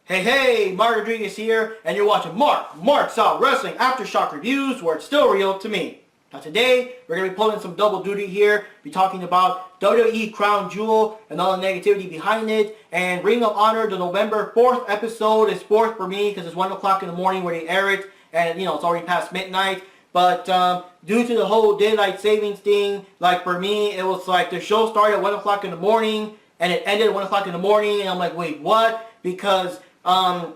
Hey, Mark Rodriguez here, and you're watching Mark's Out Wrestling Aftershock Reviews, where it's still real to me. Now today, we're going to be pulling some double duty here, be talking about WWE Crown Jewel and all the negativity behind it, and Ring of Honor, the November 4th episode is 4th for me, because it's 1 o'clock in the morning where they air it, and it's already past midnight. But due to the whole daylight savings thing, like for me, it was like the show started at 1 o'clock in the morning, and it ended at 1 o'clock in the morning, and I'm like, wait, what? Because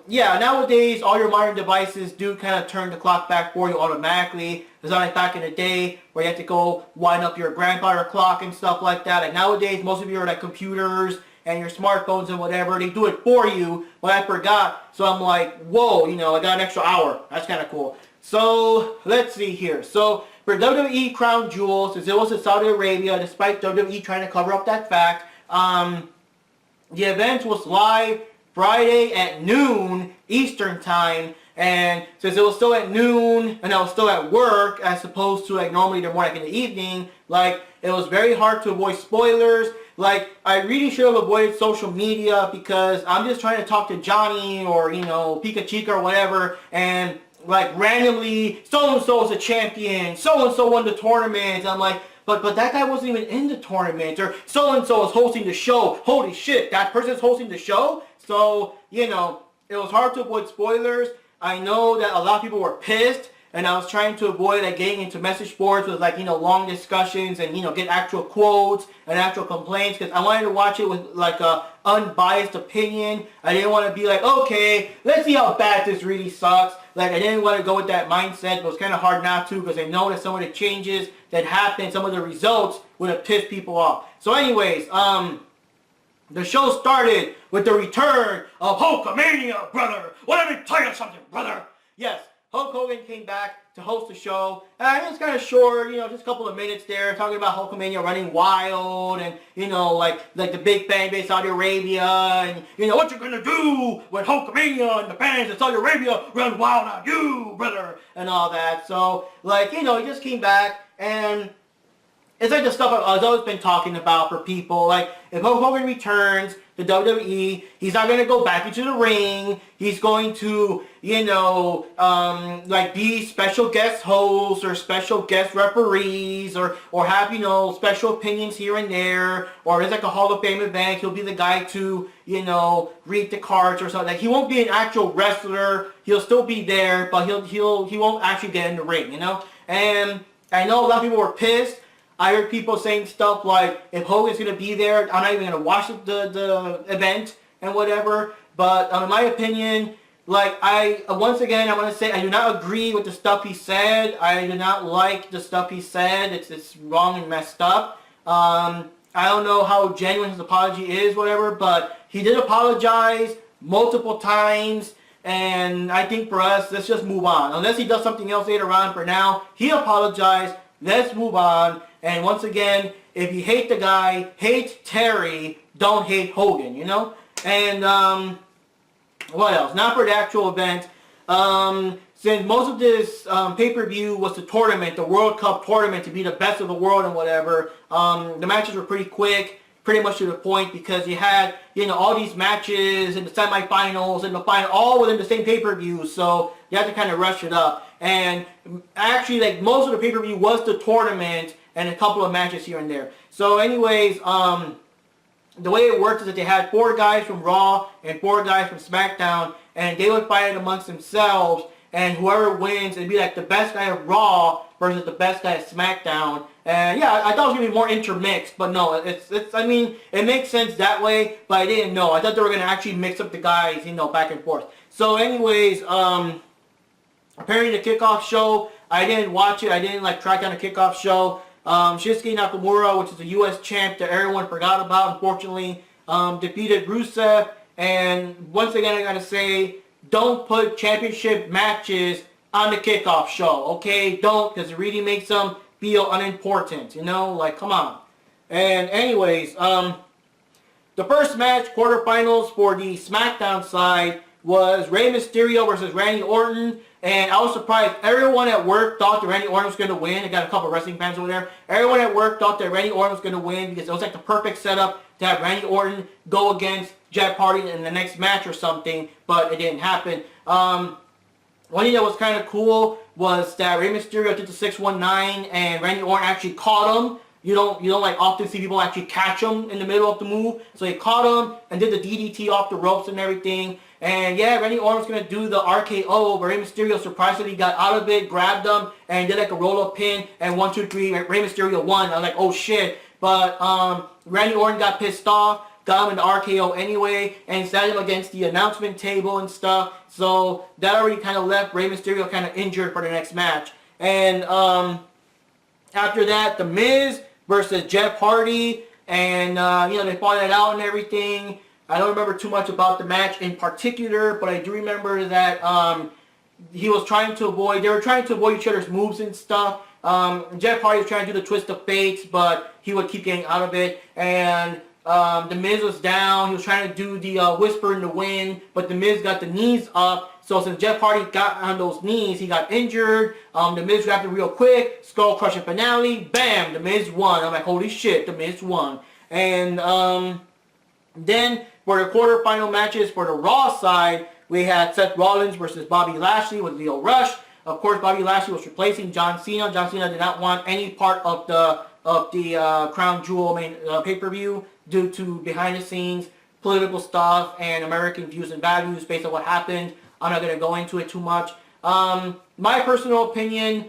nowadays all your modern devices do kind of turn the clock back for you automatically. It's not like back in the day where you had to go wind up your grandfather clock and stuff like that. Like nowadays, most of your like computers and your smartphones and whatever, they do it for you. But I forgot, so I'm like, whoa, I got an extra hour. That's kind of cool. So let's see here. So for WWE Crown Jewel, since it was in Saudi Arabia, despite WWE trying to cover up that fact, the event was live Friday at noon Eastern time, and since it was still at noon and I was still at work as opposed to like normally they're more like in the evening, like it was very hard to avoid spoilers. Like I really should have avoided social media because I'm just trying to talk to Johnny or Pika Chica or whatever, and like randomly so and so is a champion, so and so won the tournament. I'm like, but that guy wasn't even in the tournament, or so and so is hosting the show. Holy shit, that person's hosting the show. So, it was hard to avoid spoilers. I know that a lot of people were pissed, and I was trying to avoid like getting into message boards with like, long discussions and, get actual quotes and actual complaints, because I wanted to watch it with like a unbiased opinion. I didn't want to be like, okay, let's see how bad this really sucks. Like, I didn't want to go with that mindset, but it was kind of hard not to, because I know that some of the changes that happened, some of the results would have pissed people off. So anyways, the show started with the return of Hulkamania, brother. Well, let me tell you something, brother. Yes, Hulk Hogan came back to host the show. And it's kind of short, just a couple of minutes there, talking about Hulkamania running wild and, like the big fan base Saudi Arabia, and, what you're going to do when Hulkamania and the fans in Saudi Arabia run wild on you, brother, and all that. So, he just came back, and it's like the stuff I've always been talking about for people. Like, if Hulk Hogan returns to WWE, he's not going to go back into the ring. He's going to, be special guest hosts or special guest referees or have, special opinions here and there. Or it's like a Hall of Fame event. He'll be the guy to, read the cards or something. Like, he won't be an actual wrestler. He'll still be there, but he won't actually get in the ring, And I know a lot of people were pissed. I heard people saying stuff like, if Hogan's going to be there, I'm not even going to watch the event and whatever. But in my opinion, I want to say I do not agree with the stuff he said. I do not like the stuff he said. It's wrong and messed up. I don't know how genuine his apology is, whatever, but he did apologize multiple times. And I think for us, let's just move on. Unless he does something else later on, for now, he apologized. Let's move on. And once again, if you hate the guy, hate Terry, don't hate Hogan, And what else? Not for the actual event. Since most of this pay-per-view was the tournament, the World Cup tournament, to be the best of the world and whatever, the matches were pretty quick, pretty much to the point, because you had, all these matches in the semifinals and the final, all within the same pay-per-view, so you had to kind of rush it up. And actually, most of the pay-per-view was the tournament and a couple of matches here and there. So anyways, the way it worked is that they had 4 guys from Raw and 4 guys from SmackDown, and they would fight amongst themselves, and whoever wins, it'd be like the best guy of Raw versus the best guy of SmackDown. And yeah, I thought it was going to be more intermixed, but no, it makes sense that way, but I didn't know. I thought they were going to actually mix up the guys, back and forth. So anyways, apparently the kickoff show, I didn't watch it. I didn't track down the kickoff show. Shinsuke Nakamura, which is a U.S. champ that everyone forgot about, unfortunately, defeated Rusev. And once again, I gotta say, don't put championship matches on the kickoff show, okay? Don't, because it really makes them feel unimportant, come on. And anyways, the first match, quarterfinals for the SmackDown side, was Rey Mysterio versus Randy Orton. And I was surprised. Everyone at work thought that Randy Orton was going to win. I got a couple of wrestling fans over there. Everyone at work thought that Randy Orton was going to win because it was like the perfect setup to have Randy Orton go against Jeff Hardy in the next match or something, but it didn't happen. One thing that was kind of cool was that Rey Mysterio did the 619 and Randy Orton actually caught him. You don't like often see people actually catch him in the middle of the move. So he caught him and did the DDT off the ropes and everything. And yeah, Randy Orton was going to do the RKO, but Rey Mysterio surprisingly got out of it, grabbed him, and did like a roll-up pin, and 1, 2, 3, Rey Mysterio won. I was like, oh shit. But Randy Orton got pissed off, got him in the RKO anyway, and set him against the announcement table and stuff. So that already kind of left Rey Mysterio kind of injured for the next match. And after that, The Miz versus Jeff Hardy, and they fought it out and everything. I don't remember too much about the match in particular, but I do remember that they were trying to avoid each other's moves and stuff. Jeff Hardy was trying to do the twist of fates, but he would keep getting out of it. And The Miz was down. He was trying to do the whisper in the wind, but The Miz got the knees up. So since Jeff Hardy got on those knees, he got injured. The Miz grabbed it real quick. Skull crushing finale. Bam! The Miz won. I'm like, holy shit, The Miz won. And then for the quarterfinal matches for the Raw side, we had Seth Rollins versus Bobby Lashley with Lio Rush. Of course, Bobby Lashley was replacing John Cena. John Cena did not want any part of the Crown Jewel main pay-per-view due to behind-the-scenes political stuff and American views and values based on what happened. I'm not going to go into it too much. My personal opinion,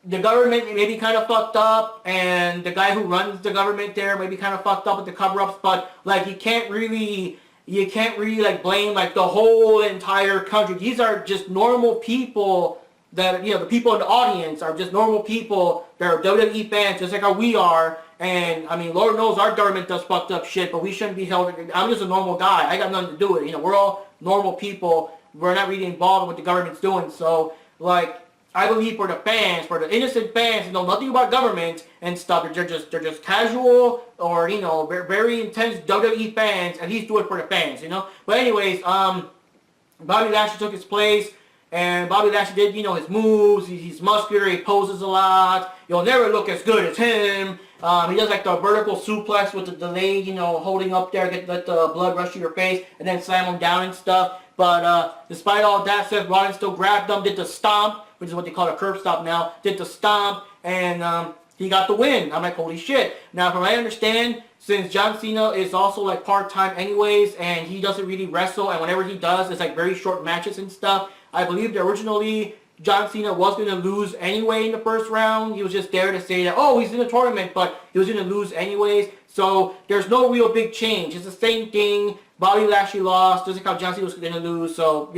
the government may be kind of fucked up, and the guy who runs the government there may be kind of fucked up with the cover-ups, but like you can't really like blame like the whole entire country. These are just normal people that, the people in the audience are just normal people that are WWE fans, just like how we are. And I mean, Lord knows our government does fucked up shit, but we shouldn't be held. I'm just a normal guy. I got nothing to do with it. We're all normal people. We're not really involved in what the government's doing. So, like, I believe for the fans, for the innocent fans who know nothing about government and stuff, they're just casual or, very, very intense WWE fans, at least do it for the fans, But anyways, Bobby Lashley took his place, and Bobby Lashley did, his moves. He's muscular, he poses a lot. You'll never look as good as him. He does like the vertical suplex with the delay, holding up there, let the blood rush to your face, and then slam him down and stuff. But despite all that, Seth Rollins still grabbed him, did the stomp, which is what they call a curb stop now, did the stomp, and he got the win. I'm like, holy shit. Now, from what I understand, since John Cena is also like part-time anyways, and he doesn't really wrestle, and whenever he does, it's like very short matches and stuff, I believe that originally John Cena was going to lose anyway in the first round. He was just there to say that, oh, he's in the tournament, but he was going to lose anyways. So there's no real big change. It's the same thing. Bobby Lashley lost, just like how John Cena was going to lose. So,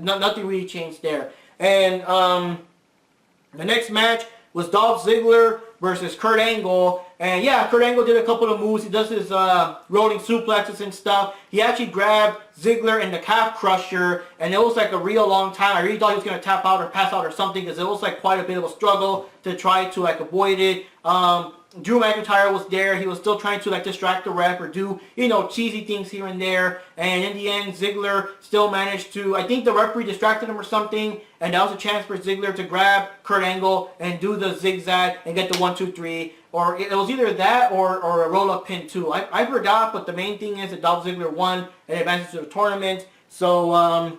nothing really changed there. And the next match was Dolph Ziggler versus Kurt Angle. And yeah, Kurt Angle did a couple of moves. He does his rolling suplexes and stuff. He actually grabbed Ziggler in the calf crusher, and it was like a real long time. I really thought he was going to tap out or pass out or something, because it was like quite a bit of a struggle to try to like avoid it. Drew McIntyre was there. He was still trying to like distract the ref or do, cheesy things here and there. And in the end, Ziggler still managed to, I think the referee distracted him or something. And that was a chance for Ziggler to grab Kurt Angle and do the zigzag and get the 1, 2, 3. Or it was either that or a roll-up pin too. I forgot, but the main thing is that Dolph Ziggler won and advances to the tournament. So,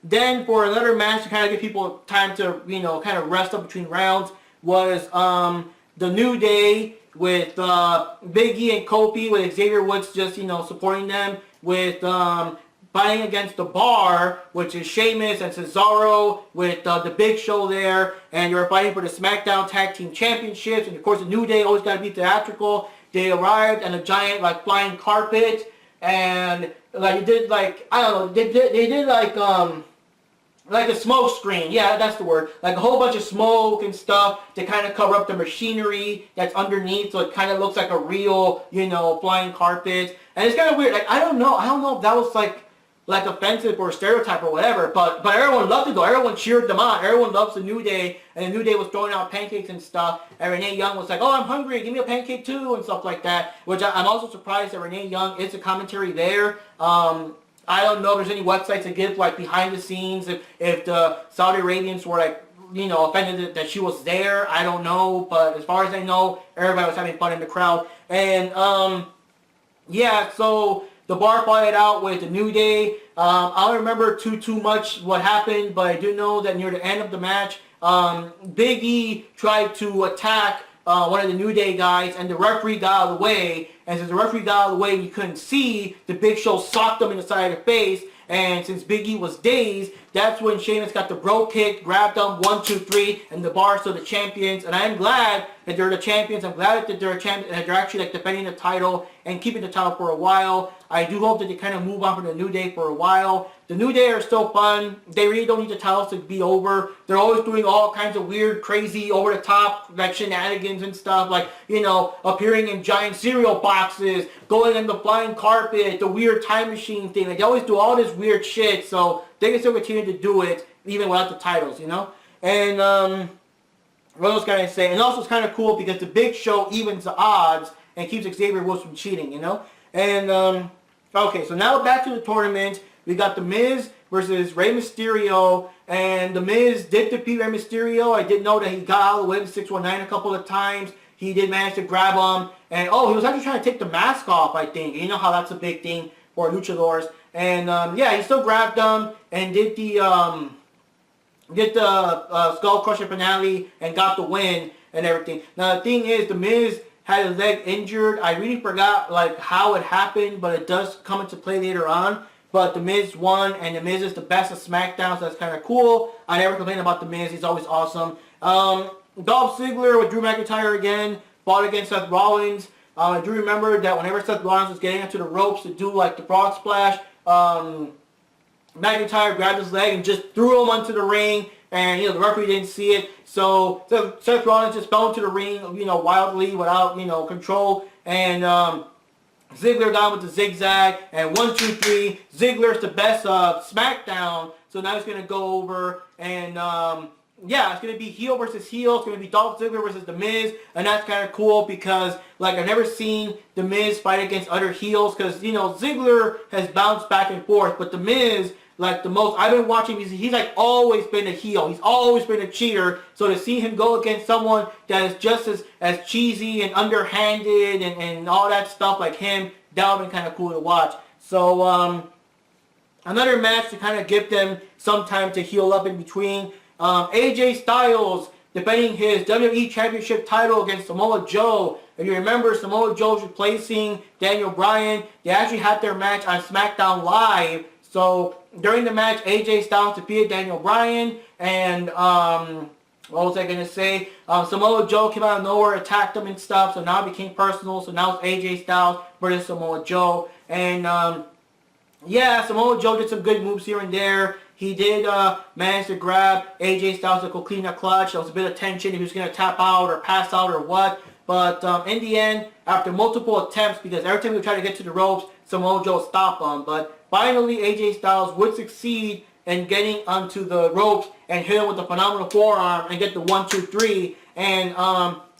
then for another match to kind of give people time to, kind of rest up between rounds was, The New Day with Big E and Kofi, with Xavier Woods just, supporting them, with fighting against The Bar, which is Sheamus and Cesaro, with the Big Show there, and you're fighting for the SmackDown Tag Team Championships, and of course The New Day always got to be theatrical. They arrived on a giant, like, flying carpet, and, like, it did, like, I don't know, they did like a smoke screen, yeah, that's the word. Like a whole bunch of smoke and stuff to kind of cover up the machinery that's underneath, so it kind of looks like a real, flying carpet. And it's kind of weird. Like I don't know if that was like offensive or a stereotype or whatever. But everyone loved it though. Everyone cheered them on. Everyone loves the New Day, and the New Day was throwing out pancakes and stuff. And Renee Young was like, "Oh, I'm hungry. Give me a pancake too," and stuff like that. Which I'm also surprised that Renee Young is a commentary there. I don't know if there's any websites that give like behind the scenes if the Saudi Arabians were like, you know, offended that she was there. I don't know, but as far as I know, everybody was having fun in the crowd. And yeah, so the bar fought it out with the New Day. I don't remember too much what happened, but I do know that near the end of the match, Big E tried to attack one of the New Day guys, and the referee got out of the way. And since the referee got out of the way and you couldn't see, the Big Show socked him in the side of the face. And since Big E was dazed, that's when Sheamus got the bro kick, grabbed them, 1, 2, 3, and the Bar still the champions. And I'm glad that they're the champions. I'm glad that they're champions, and that they're actually like defending the title and keeping the title for a while. I do hope that they kind of move on from the New Day for a while. The New Day are still fun. They really don't need the titles to be over. They're always doing all kinds of weird, crazy, over-the-top, like shenanigans and stuff. Like, you know, appearing in giant cereal boxes, going on the flying carpet, the weird time machine thing. Like, they always do all this weird shit. So they can still continue to do it even without the titles, you know? And, what else can I say? And also it's kind of cool because the Big Show evens the odds and keeps Xavier Woods from cheating, you know? And, okay, so now back to the tournament. We got The Miz versus Rey Mysterio, and The Miz did defeat Rey Mysterio. I did know that he got out of the way of 619 a couple of times. He did manage to grab him, and oh, he was actually trying to take the mask off, I think. You know how that's a big thing for luchadors. And yeah, he still grabbed him and did the Skull Crusher finale and got the win and everything. Now the thing is, The Miz had his leg injured. I really forgot like how it happened, but it does come into play later on. But The Miz won, and The Miz is the best of SmackDown, so that's kind of cool. I never complain about The Miz. He's always awesome. Dolph Ziggler with Drew McIntyre again fought against Seth Rollins. I do remember that whenever Seth Rollins was getting into the ropes to do like the frog splash, McIntyre grabbed his leg and just threw him onto the ring, and you know the referee didn't see it. So Seth Rollins just fell into the ring, you know, wildly without, you know, control, and Ziggler down with the zigzag, and 1, 2, 3. Ziggler's the best of SmackDown, so now he's going to go over, and yeah, it's going to be heel versus heel. It's going to be Dolph Ziggler versus The Miz, and that's kind of cool because, like, I've never seen The Miz fight against other heels because, you know, Ziggler has bounced back and forth, but The Miz, like, the most, I've been watching, he's like always been a heel. He's always been a cheater. So to see him go against someone that is just as cheesy and underhanded and all that stuff like him, that would have been kind of cool to watch. So, another match to kind of give them some time to heal up in between. AJ Styles defending his WWE Championship title against Samoa Joe. If you remember, Samoa Joe's replacing Daniel Bryan. They actually had their match on SmackDown Live. So during the match, AJ Styles defeated Daniel Bryan, and what was I going to say? Samoa Joe came out of nowhere, attacked him and stuff, so now it became personal. So now it's AJ Styles versus Samoa Joe. And yeah, Samoa Joe did some good moves here and there. He did manage to grab AJ Styles to go clean a clutch. There was a bit of tension if he was going to tap out or pass out or what. But in the end, after multiple attempts, because every time he would try to get to the ropes, Samoa Joe would stop him. But finally, AJ Styles would succeed in getting onto the ropes and hit him with a phenomenal forearm and get the 1, 2, 3. And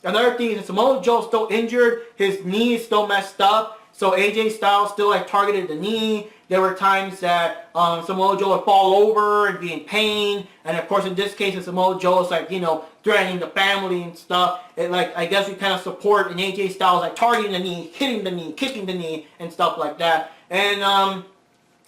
another thing is Samoa Joe's still injured. His knee is still messed up. So AJ Styles still like targeted the knee. There were times that Samoa Joe would fall over and be in pain. And of course in this case, Samoa Joe is like, you know, threatening the family and stuff. It like, I guess we kind of support in AJ Styles like targeting the knee, hitting the knee, kicking the knee and stuff like that. And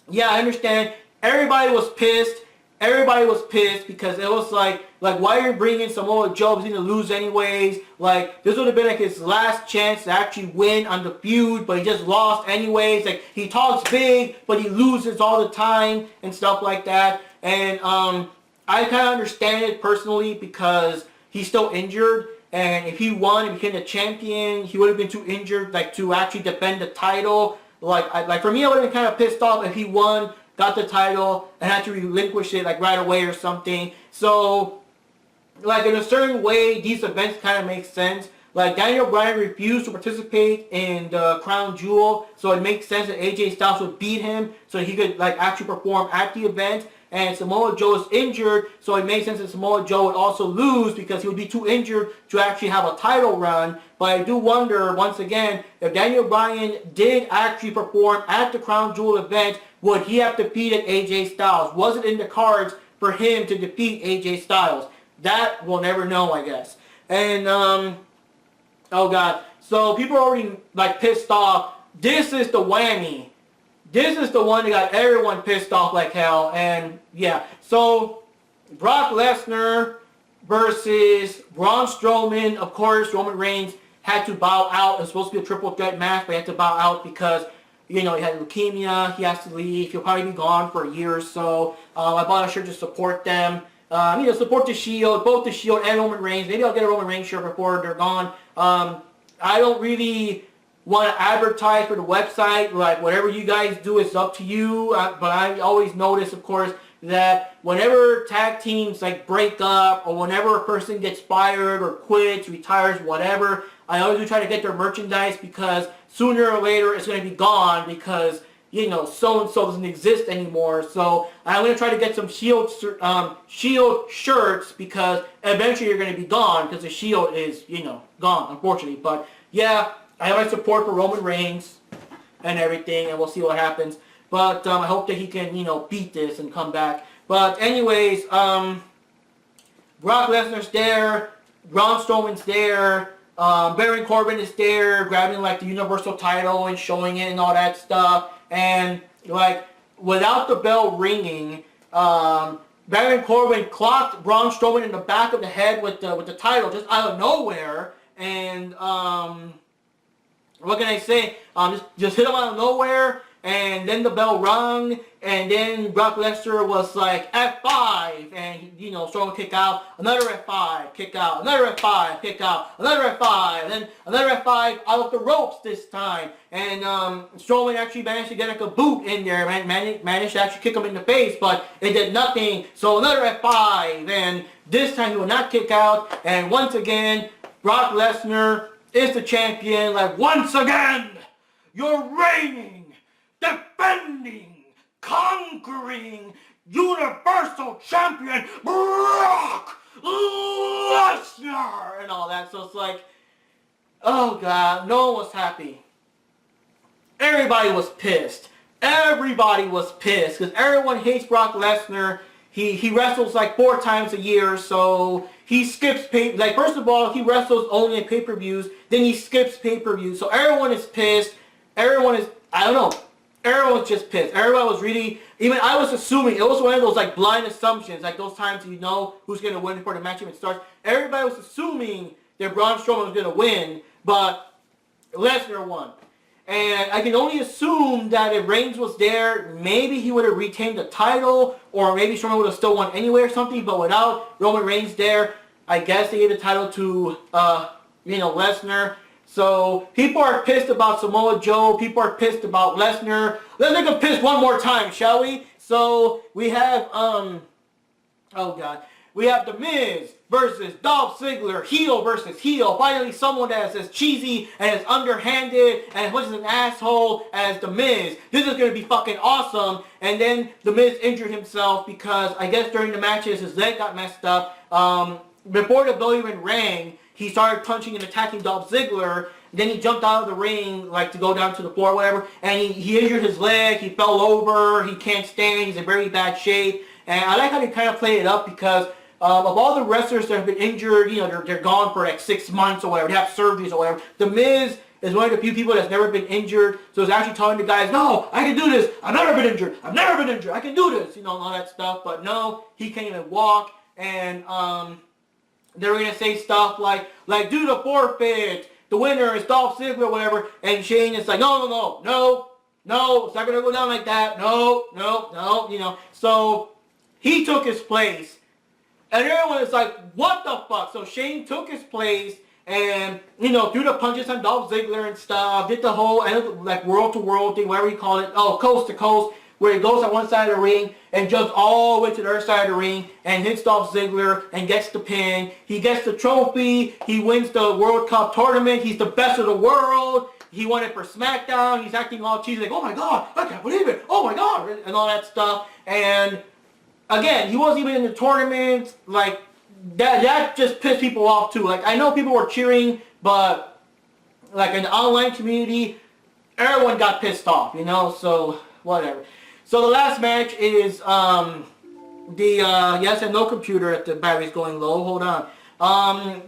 yeah, I understand. Everybody was pissed. Everybody was pissed because it was like why are you bringing Samoa Joe? He's going to lose anyways. Like, this would have been like his last chance to actually win on the feud, but he just lost anyways. Like, he talks big, but he loses all the time and stuff like that. And I kind of understand it personally because he's still injured. And if he won and became the champion, he would have been too injured like to actually defend the title. Like for me, I would have been kind of pissed off if he won, got the title, and had to relinquish it like right away or something. So, like in a certain way, these events kind of make sense. Like Daniel Bryan refused to participate in the Crown Jewel, so it makes sense that AJ Styles would beat him so he could like actually perform at the event. And Samoa Joe is injured, so it makes sense that Samoa Joe would also lose because he would be too injured to actually have a title run. But I do wonder, once again, if Daniel Bryan did actually perform at the Crown Jewel event, would he have defeated AJ Styles? Was it in the cards for him to defeat AJ Styles? That we'll never know, I guess. And, oh God. So people are already, like, pissed off. This is the whammy. This is the one that got everyone pissed off like hell. And, yeah. So, Brock Lesnar versus Braun Strowman. Of course, Roman Reigns had to bow out. It was supposed to be a triple threat match, but he had to bow out because, you know, he had leukemia. He has to leave. He'll probably be gone for a year or so. I bought a shirt to support them. You know, support the Shield, both the Shield and Roman Reigns. Maybe I'll get a Roman Reigns shirt before they're gone. I don't really want to advertise for the website. Like, whatever you guys do is up to you. But I always notice, of course, that whenever tag teams, like, break up, or whenever a person gets fired or quits, retires, whatever, I always do try to get their merchandise, because sooner or later it's going to be gone, because, you know, so-and-so doesn't exist anymore. So I'm going to try to get some Shield shirts, because eventually you're going to be gone, because the Shield is, you know, gone, unfortunately. But, yeah, I have my support for Roman Reigns and everything, and we'll see what happens. But I hope that he can, you know, beat this and come back. But anyways, Brock Lesnar's there, Braun Strowman's there, Baron Corbin is there, grabbing, like, the Universal title and showing it and all that stuff. And, like, without the bell ringing, Baron Corbin clocked Braun Strowman in the back of the head with the title just out of nowhere. And, what can I say? Just hit him out of nowhere. And then the bell rung, and then Brock Lesnar was like, F5, and, you know, Strowman kick out, another F5, kick out, another F5, kick out, another F5, and then another F5 out of the ropes this time. And Strowman actually managed to get like a boot in there, managed to actually kick him in the face, but it did nothing. So another F5, and this time he will not kick out, and once again, Brock Lesnar is the champion. Like, once again, you're reigning, defending, conquering, Universal Champion Brock Lesnar, and all that. So it's like, oh God, no one was happy. Everybody was pissed. Everybody was pissed, because everyone hates Brock Lesnar. He wrestles like 4 times a year, so he skips like, first of all, he wrestles only in pay-per-views, then he skips pay-per-views. So everyone is pissed. Everyone is, I don't know. Everyone was just pissed. Everyone was really, even I was assuming, it was one of those, like, blind assumptions, like those times you know who's going to win before the match even starts. Everybody was assuming that Braun Strowman was going to win, but Lesnar won. And I can only assume that if Reigns was there, maybe he would have retained the title, or maybe Strowman would have still won anyway or something, but without Roman Reigns there, I guess they gave the title to, you know, Lesnar. So, people are pissed about Samoa Joe. People are pissed about Lesnar. Let's make them pissed one more time, shall we? So, we have, oh God. We have The Miz versus Dolph Ziggler, heel versus heel. Finally, someone that is as cheesy and as underhanded and as much as an asshole as The Miz. This is going to be fucking awesome. And then The Miz injured himself because, I guess during the matches, his leg got messed up. Before the bell even rang, he started punching and attacking Dolph Ziggler. Then he jumped out of the ring, like, to go down to the floor or whatever. And he injured his leg. He fell over. He can't stand. He's in very bad shape. And I like how they kind of play it up, because of all the wrestlers that have been injured, you know, they're gone for like 6 months or whatever. They have surgeries or whatever. The Miz is one of the few people that's never been injured. So he's actually telling the guys, no, I can do this. I've never been injured. I've never been injured. I can do this. You know, and all that stuff. But no, he can't even walk. And they were going to say stuff like do the forfeit. The winner is Dolph Ziggler or whatever. And Shane is like, no, it's not going to go down like that. No, you know. So he took his place. And everyone is like, what the fuck? So Shane took his place and, you know, threw the punches on Dolph Ziggler and stuff. Did the whole, like, world-to-world thing, whatever you call it. Oh, coast-to-coast, where he goes on one side of the ring and jumps all the way to the other side of the ring and hits Dolph Ziggler and gets the pin. He gets the trophy. He wins the World Cup tournament. He's the best of the world. He won it for SmackDown. He's acting all cheesy, like, oh my God, I can't believe it. Oh my God, and all that stuff. And again, he wasn't even in the tournament. Like, that just pissed people off too. Like, I know people were cheering, but like in the online community, everyone got pissed off, you know, so whatever. So the last match is yes, and no computer if the battery's going low. Hold on.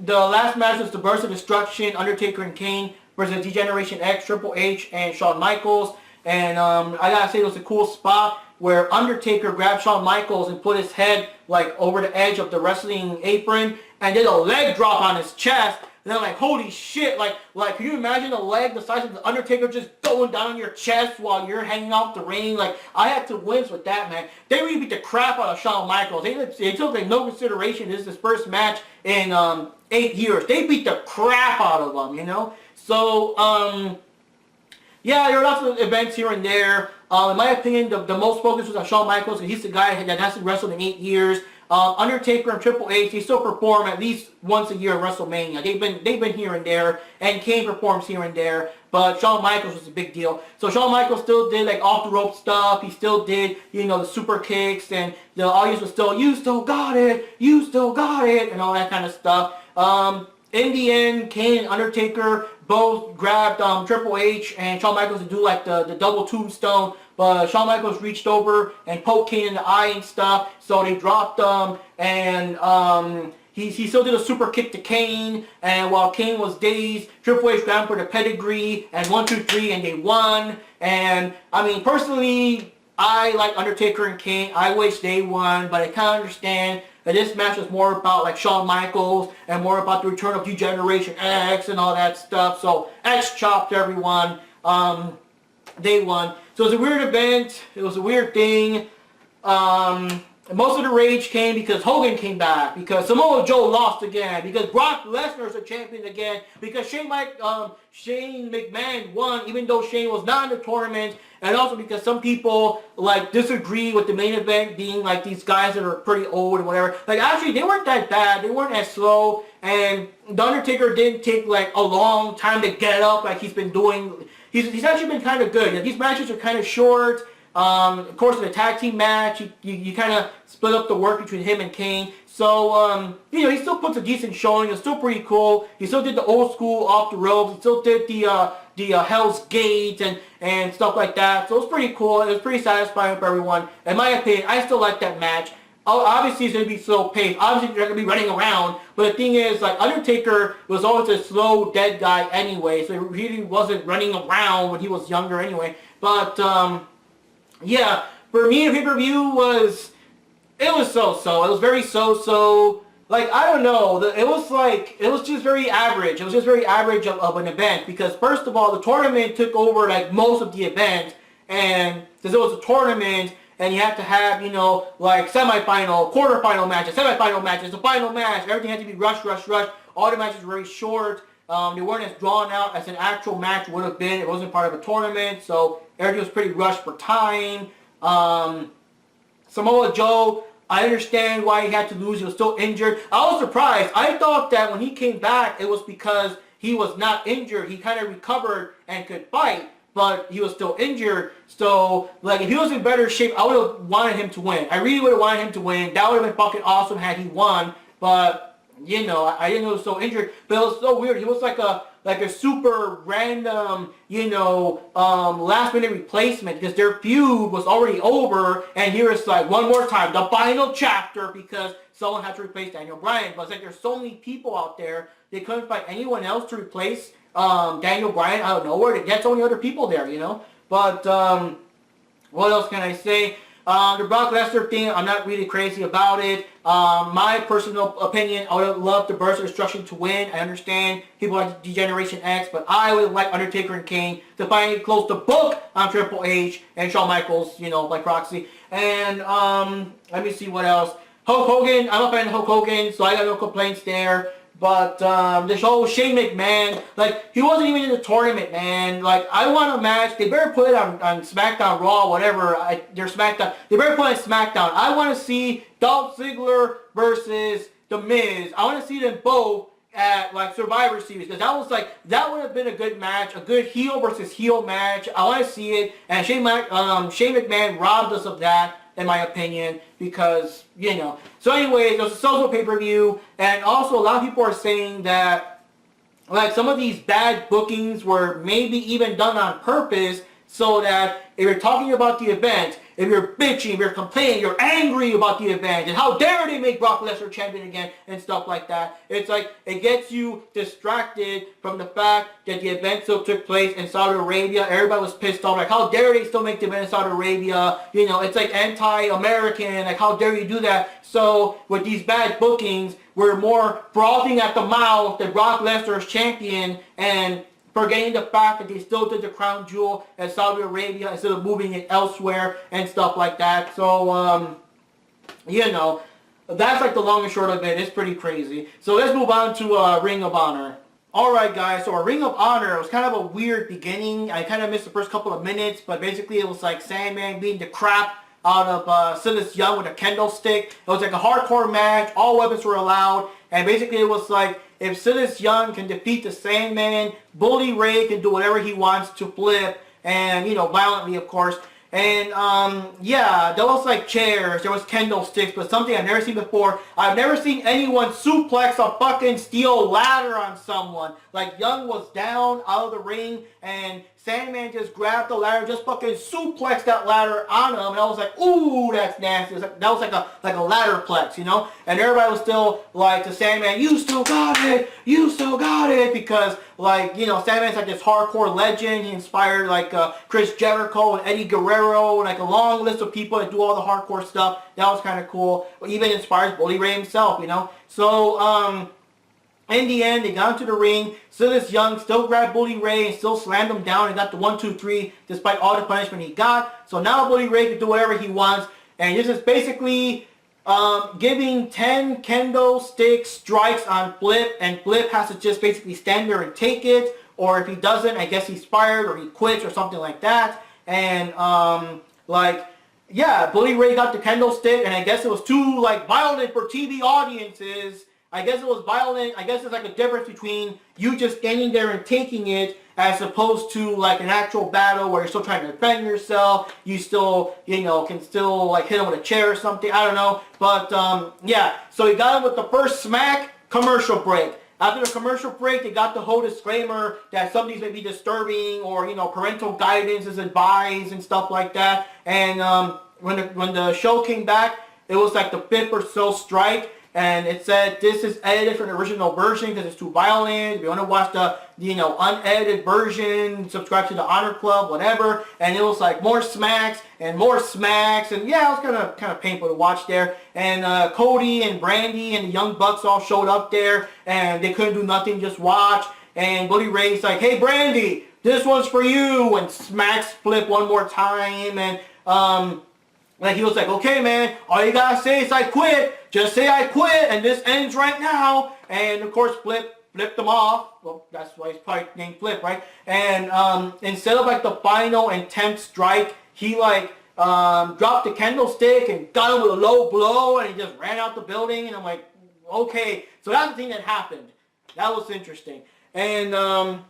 The last match was the Burst of Destruction, Undertaker and Kane versus D-Generation X, Triple H, and Shawn Michaels. And I gotta say, it was a cool spot where Undertaker grabbed Shawn Michaels and put his head like over the edge of the wrestling apron and did a leg drop on his chest. And I'm like, holy shit, like, can you imagine a leg the size of the Undertaker just going down on your chest while you're hanging off the ring? Like, I had to wince with that, man. They really beat the crap out of Shawn Michaels. They took like no consideration. This is his first match in 8 years. They beat the crap out of him, you know? So, yeah, there are lots of events here and there. In my opinion, the most focus was on Shawn Michaels, and he's the guy that hasn't wrestled in 8 years. Undertaker and Triple H, they still perform at least once a year at WrestleMania. They've been here and there, and Kane performs here and there, but Shawn Michaels was a big deal. So Shawn Michaels still did like off the rope stuff. He still did, you know, the super kicks, and the audience was still, you still got it, and all that kind of stuff. In the end, Kane and Undertaker both grabbed Triple H and Shawn Michaels to do like the double tombstone, but Shawn Michaels reached over and poked Kane in the eye and stuff, so they dropped them, and he still did a super kick to Kane, and while Kane was dazed, Triple H grabbed him for the pedigree, and 1, 2, 3, and they won. And I mean, personally, I like Undertaker and Kane. I wish they won, but I kind of understand that this match was more about like Shawn Michaels and more about the return of D-Generation X and all that stuff. So X chopped everyone. They won. So it was a weird event. It was a weird thing. Most of the rage came because Hogan came back, because Samoa Joe lost again, because Brock Lesnar is a champion again, because Shane McMahon won even though Shane was not in the tournament, and also because some people like disagree with the main event being like these guys that are pretty old and whatever. Like actually they weren't that bad, they weren't as slow, and The Undertaker didn't take like a long time to get up like he's been doing. He's actually been kind of good. Like, these matches are kind of short. Of course, in the tag team match, you kind of split up the work between him and Kane. So, you know, he still puts a decent showing. It's still pretty cool. He still did the old school off the ropes. He still did the Hell's Gate and stuff like that. So it was pretty cool. It was pretty satisfying for everyone. In my opinion, I still like that match. Obviously, it's going to be slow paced. Obviously, they're going to be running around. But the thing is, like, Undertaker was always a slow, dead guy anyway. So he really wasn't running around when he was younger anyway. But, yeah, for me, the pay-per-view was so-so. It was very so-so. Like, I don't know. It was just very average. It was just very average of an event. Because, first of all, the tournament took over, like, most of the event. And since it was a tournament, and you have to have, you know, like semifinal, quarterfinal matches, semifinal matches, the final match. Everything had to be rushed. All the matches were very short. They weren't as drawn out as an actual match would have been. It wasn't part of a tournament, so everything was pretty rushed for time. Samoa Joe, I understand why he had to lose. He was still injured. I was surprised. I thought that when he came back, it was because he was not injured. He kind of recovered and could fight, but he was still injured. So, like, if he was in better shape, I would have wanted him to win. I really would have wanted him to win. That would have been fucking awesome had he won. But, you know, I didn't know he was so injured. But it was so weird. He was like a super random, you know, last minute replacement, because their feud was already over. And here it's like, one more time, the final chapter, because someone had to replace Daniel Bryan. But it's like, there's so many people out there, they couldn't find anyone else to replace Daniel Bryan out of nowhere. There's so many other people there, you know. But what else can I say? The Brock Lesnar thing, I'm not really crazy about it. My personal opinion, I would have loved the Burst of Destruction to win. I understand people like D-Generation X, but I would like Undertaker and Kane to finally close the book on Triple H and Shawn Michaels, you know, by proxy. And let me see what else. Hulk Hogan, I'm a fan of Hulk Hogan, so I got no complaints there. But this whole Shane McMahon, like, he wasn't even in the tournament, man. Like, I want a match. They better put it on SmackDown, Raw, whatever. They're SmackDown. They better put it on SmackDown. I want to see Dolph Ziggler versus The Miz. I want to see them both at, like, Survivor Series. Because that would have been a good match. A good heel versus heel match. I want to see it. And Shane McMahon robbed us of that, in my opinion, because, you know. So anyway, it was a social pay-per-view, and also a lot of people are saying that, like, some of these bad bookings were maybe even done on purpose, so that if you're talking about the event, if you're bitching, if you're complaining, you're angry about the event, and how dare they make Brock Lesnar champion again, and stuff like that. It's like, it gets you distracted from the fact that the event still took place in Saudi Arabia. Everybody was pissed off, like, how dare they still make the event in Saudi Arabia? You know, it's like anti-American, like, how dare you do that? So, with these bad bookings, we're more frothing at the mouth that Brock Lesnar is champion, and forgetting the fact that they still did the crown jewel in Saudi Arabia instead of moving it elsewhere and stuff like that. So, you know, that's like the long and short of it. It's pretty crazy. So let's move on to Ring of Honor. Alright guys, so Ring of Honor, it was kind of a weird beginning. I kind of missed the first couple of minutes, but basically it was like Sandman beating the crap out of Silas Young with a kendo stick. It was like a hardcore match, all weapons were allowed, and basically it was like, if Silas Young can defeat the Sandman, Bully Ray can do whatever he wants to Flip, and, you know, violently of course. And, yeah, there was like chairs, there was kendo sticks, but something I've never seen before. I've never seen anyone suplex a fucking steel ladder on someone. Like, Young was down out of the ring, and Sandman just grabbed the ladder, just fucking suplexed that ladder on him, and I was like, ooh, that's nasty. That was like a ladder plex, you know? And everybody was still like to Sandman, you still got it, because, like, you know, Sandman's like this hardcore legend. He inspired like Chris Jericho and Eddie Guerrero, and like a long list of people that do all the hardcore stuff. That was kind of cool. Even inspires Bully Ray himself, you know? So, in the end, they got into the ring. Silas Young still grabbed Bully Ray and still slammed him down and got the 1-2-3 despite all the punishment he got. So now Bully Ray can do whatever he wants. And this is basically giving 10 kendo stick strikes on Flip. And Flip has to just basically stand there and take it. Or if he doesn't, I guess he's fired or he quits or something like that. And like, yeah, Bully Ray got the kendo stick. And I guess it was too like violent for TV audiences. I guess it was violent. I guess it's like a difference between you just standing there and taking it as opposed to like an actual battle where you're still trying to defend yourself. You still, you know, can still like hit him with a chair or something. I don't know. But yeah, so he got him with the first smack, commercial break. After the commercial break, they got the whole disclaimer that some of these may be disturbing or, you know, parental guidance is advised and stuff like that. And when the show came back, it was like the fifth or so strike. And it said, this is edited from the original version because it's too violent. If you want to watch the, you know, unedited version, subscribe to the Honor Club, whatever. And it was like more smacks and more smacks. And yeah, it was kind of painful to watch there. And Cody and Brandy and the Young Bucks all showed up there. And they couldn't do nothing, just watch. And Bully Ray's like, hey, Brandy, this one's for you. And smacks Flip one more time. And like he was like, okay, man, all you gotta say is I quit. Just say I quit, and this ends right now. And of course, Flip flipped him off. Well, that's why he's probably named Flip, right? And instead of like the final and 10th strike, he like dropped the kendo stick and got him with a low blow, and he just ran out the building. And I'm like, okay, so that's the thing that happened. That was interesting. And then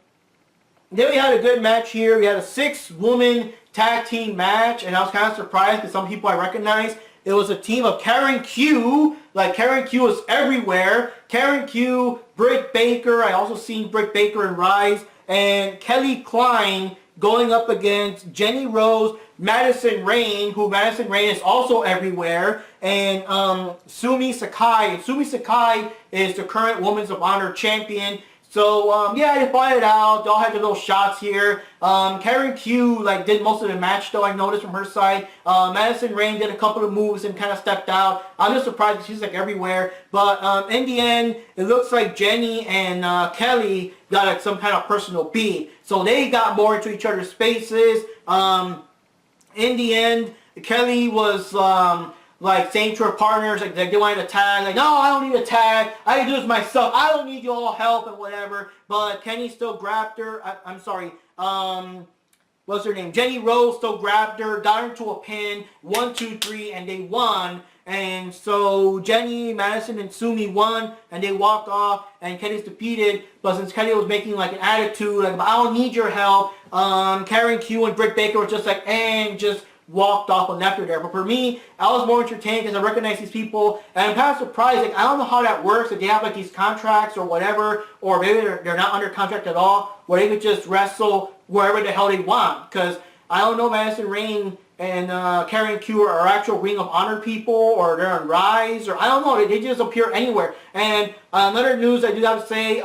we had a good match here. We had a 6-woman tag team match, and I was kind of surprised because some people I recognize. It was a team of Karen Q. Like, Karen Q is everywhere. Karen Q, Britt Baker. I also seen Britt Baker in Rise. And Kelly Klein going up against Jenny Rose, Madison Rayne, who Madison Rayne is also everywhere, and Sumi Sakai. And Sumi Sakai is the current Women's of Honor champion. So, yeah, they fought it out. They all had their little shots here. Karen Q, like, did most of the match, though, I noticed from her side. Madison Rayne did a couple of moves and kind of stepped out. I'm just surprised she's, like, everywhere. But, in the end, it looks like Jenny and Kelly got, like, some kind of personal beef. So they got more into each other's spaces. In the end, Kelly was, like, saying to her partners, like they wanted a tag, like, no, I don't need a tag, I can do this myself, I don't need your help and whatever. But Kenny still grabbed her, what's her name, Jenny Rose still grabbed her, got her into a pin, 1, 2, 3, and they won. And so Jenny, Madison, and Sumi won, and they walked off, and Kenny's defeated. But since Kenny was making like an attitude, like, I don't need your help, Karen Q and Britt Baker were just like, and just walked off and left her there. But for me, I was more entertained because I recognize these people, and I'm kind of surprised. Like, I don't know how that works, if they have like these contracts or whatever, or maybe they're not under contract at all, where they could just wrestle wherever the hell they want. Because I don't know, Madison Rayne and Karen Q are actual Ring of Honor people, or they're on Rise, or I don't know. They just appear anywhere. And another news I do have to say,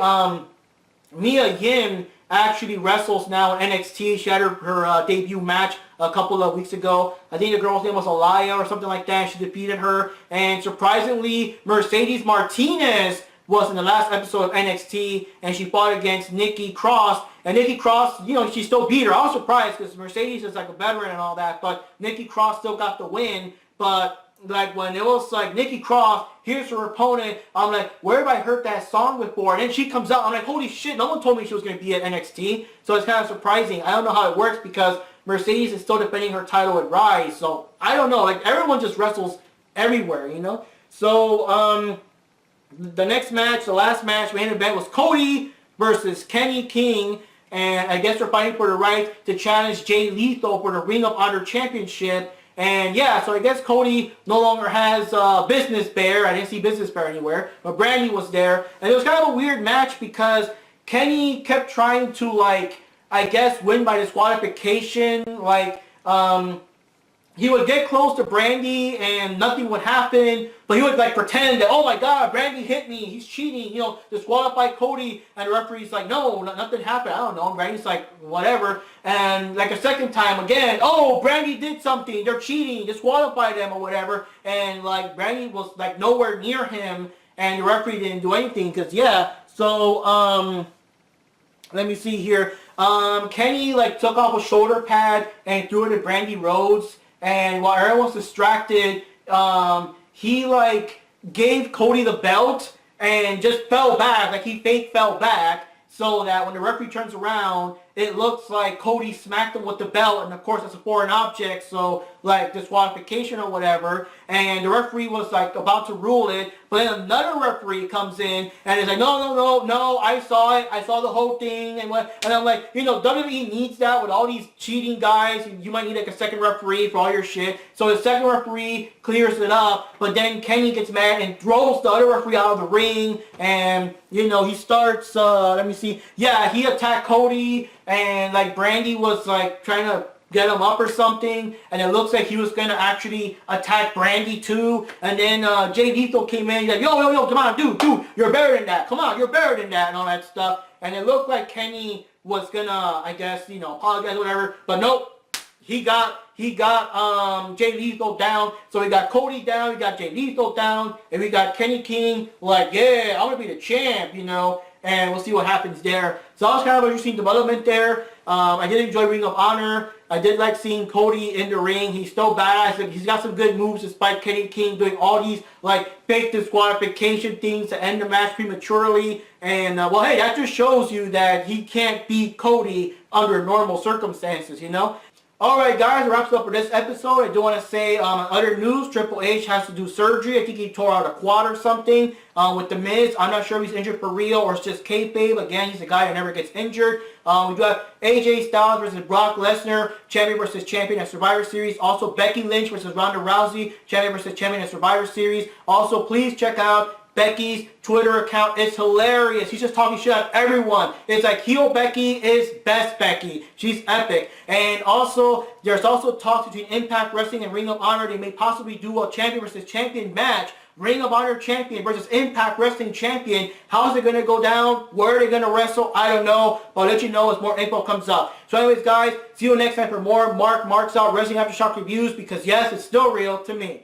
Mia Yim actually wrestles now in NXT. She had her debut match a couple of weeks ago. I think the girl's name was Alaya or something like that. She defeated her. And surprisingly, Mercedes Martinez was in the last episode of NXT, and she fought against Nikki Cross. And Nikki Cross, you know, she still beat her. I was surprised because Mercedes is like a veteran and all that, but Nikki Cross still got the win. But like when it was like Nikki Cross, here's her opponent, I'm like, where have I heard that song before? And then she comes out, I'm like, holy shit, no one told me she was going to be at NXT. So it's kind of surprising. I don't know how it works because Mercedes is still defending her title at Rise. So I don't know, like everyone just wrestles everywhere, you know? So the next match, the last match, main event was Cody versus Kenny King. And I guess they're fighting for the right to challenge Jay Lethal for the Ring of Honor Championship. And yeah, so I guess Cody no longer has Business Bear. I didn't see Business Bear anywhere, but Brandy was there. And it was kind of a weird match because Kenny kept trying to, like, I guess win by disqualification. Like, he would get close to Brandy and nothing would happen, but he would like pretend that, oh my god, Brandy hit me, he's cheating, you know, disqualify Cody, and the referee's like, no, nothing happened, I don't know, and Brandy's like, whatever, and like a second time again, oh, Brandy did something, they're cheating, disqualify them or whatever, and like Brandy was like nowhere near him, and the referee didn't do anything, because yeah, so, let me see here, Kenny like took off a shoulder pad and threw it at Brandy Rhodes. And while everyone's distracted, he like gave Cody the belt and just fell back, like he fake fell back, so that when the referee turns around, it looks like Cody smacked him with the belt, and of course it's a foreign object, so like disqualification or whatever, and the referee was like about to rule it, but then another referee comes in and is like, no, I saw it, I saw the whole thing, and I'm like, you know, WWE needs that with all these cheating guys, you might need like a second referee for all your shit, so the second referee clears it up, but then Kenny gets mad and throws the other referee out of the ring, and you know, he starts, let me see, yeah, he attacked Cody, and like Brandy was like trying to get him up or something, and it looks like he was gonna actually attack Brandy too, and then Jay Lethal came in, he's like, yo, come on, dude, you're better than that, come on, you're better than that, and all that stuff, and it looked like Kenny was gonna, I guess, you know, apologize or whatever, but nope, he got Jay Lethal down, so we got Cody down, we got Jay Lethal down, and we got Kenny King like, yeah, I want to be the champ, you know, and we'll see what happens there. So that was kind of an interesting development there. I did enjoy Ring of Honor. I did like seeing Cody in the ring. He's still badass. Like, he's got some good moves despite Kenny King doing all these like fake disqualification things to end the match prematurely. And well, hey, that just shows you that he can't beat Cody under normal circumstances, you know? Alright guys, that wraps it up for this episode. I do want to say, other news, Triple H has to do surgery. I think he tore out a quad or something with The Miz. I'm not sure if he's injured for real or it's just kayfabe. Again, he's a guy who never gets injured. We do have AJ Styles versus Brock Lesnar, champion versus champion at Survivor Series. Also, Becky Lynch versus Ronda Rousey, champion versus champion at Survivor Series. Also, please check out Becky's Twitter account. It's hilarious. She's just talking shit at everyone. It's like heel Becky is best Becky. She's epic. And also, there's also talks between Impact Wrestling and Ring of Honor. They may possibly do a champion versus champion match. Ring of Honor champion versus Impact Wrestling champion. How's it going to go down? Where are they going to wrestle? I don't know. But I'll let you know as more info comes up. So anyways, guys, see you next time for more Marks Out Wrestling Aftershock reviews, because yes, it's still real to me.